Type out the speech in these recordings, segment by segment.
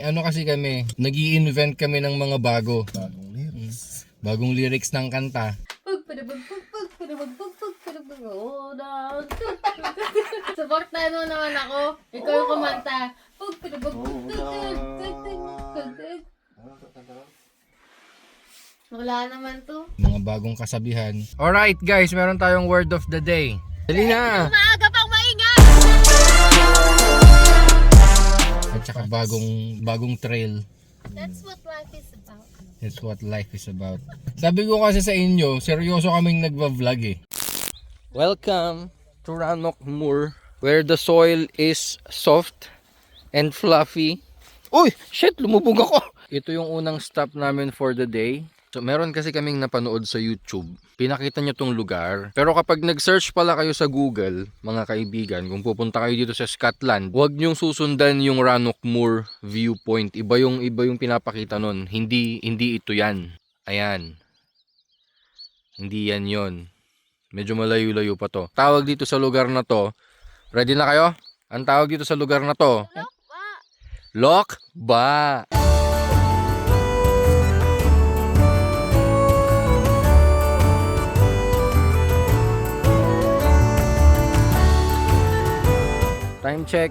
Ano kasi kami, nag-i-invent kami ng mga bago. Bagong lyrics ng kanta. Supportahan mo naman ako. Ikaw yung kumanta. Wala naman to. Mga bagong kasabihan. Alright guys, meron tayong word of the day. Dali na! Maaga pang maingat! At saka bagong trail. That's what life is about. That's what life is about. Sabi ko kasi sa inyo, seryoso kaming nagva-vlog eh. Welcome to Rannoch Moor, where the soil is soft and fluffy. Uy! Shit! Lumubog ako! Ito yung unang stop namin for the day. So meron kasi kaming napanood sa YouTube. Pinakita niya tong lugar. Pero kapag nag-search pala kayo sa Google, mga kaibigan, kung pupunta kayo dito sa Scotland, huwag niyong susundan yung Rannoch Moor viewpoint. Iba yung pinapakita nun. Hindi ito yan. Ayan. Hindi yan yon. Medyo malayo-layo pa to. Tawag dito sa lugar na to. Ready na kayo? Ang tawag dito sa lugar na to. Lokba. Time check,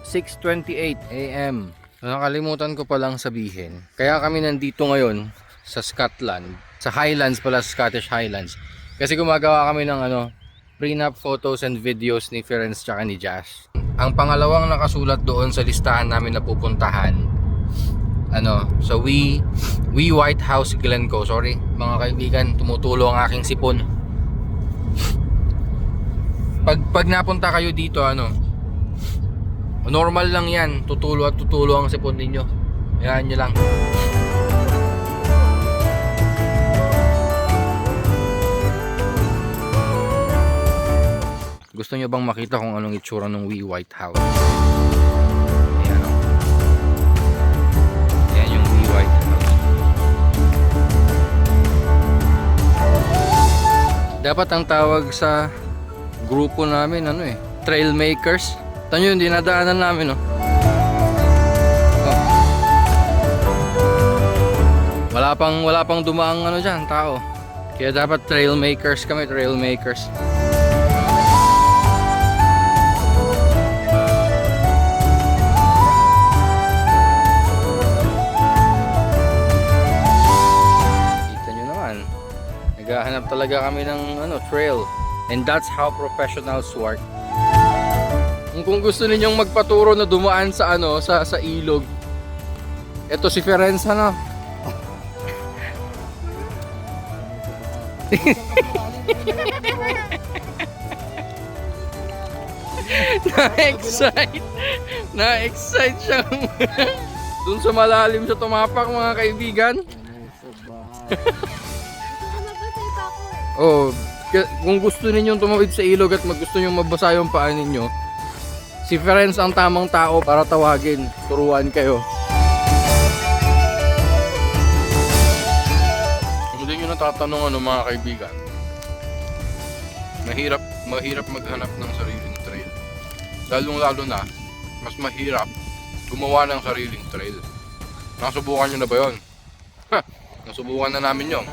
6:28 AM. Nakalimutan ko palang sabihin. Kaya kami nandito ngayon sa Scotland. Sa Highlands pala, sa Scottish Highlands. Kasi gumagawa kami ng prenup photos and videos ni Ferenc tsaka ni Jazz. Ang pangalawang nakasulat doon sa listahan namin na pupuntahan, sa We White House Glencoe. Sorry mga kaibigan, tumutulo ang aking sipon. Pag napunta kayo dito, normal lang yan, tutulo ang sipon ninyo. Ayan nyo lang. Gusto nyo bang makita kung anong itsura ng We White House? Ayan o. Ayan yung We White House. Dapat ang tawag sa grupo namin, trail makers. Ito yung dinadaanan namin, Wala pang dumaang dyan, tao. Kaya dapat trail makers kami, trail makers. Kita nyo naman. Naghahanap talaga kami ng trail. And that's how professionals work. Kung gusto ninyong magpaturo na dumaan sa sa ilog, eto si Ferenc na-excite siyang dun sa malalim siya tumapak, mga kaibigan. Oh, kung gusto ninyong tumawid sa ilog at gusto ninyong mabasa yung paa ninyo, si Ferenc ang tamang tao para tawagin, turuan kayo. Hindi nyo natatanong mga kaibigan. Mahirap maghanap ng sariling trail. Lalong-lalo na, mas mahirap gumawa ng sariling trail. Nasubukan nyo na ba yun? Nasubukan na namin yun.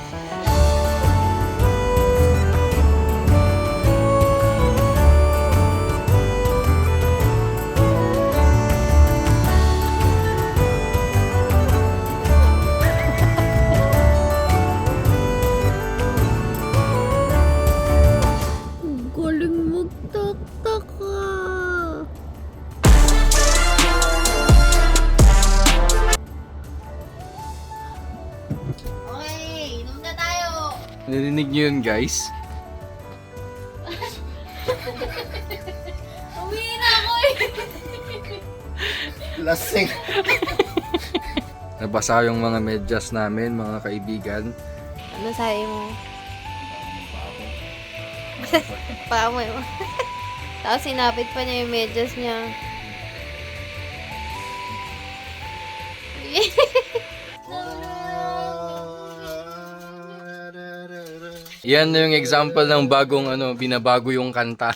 Narinig nyo yun, guys? Uwi na ako Lasing. Nabasa yung mga medyas namin, mga kaibigan. Ano sabi mo? Paa mo yun. Tapos sinapit pa niya yung medyas niya. Yan na yung example ng bagong binabago yung kanta.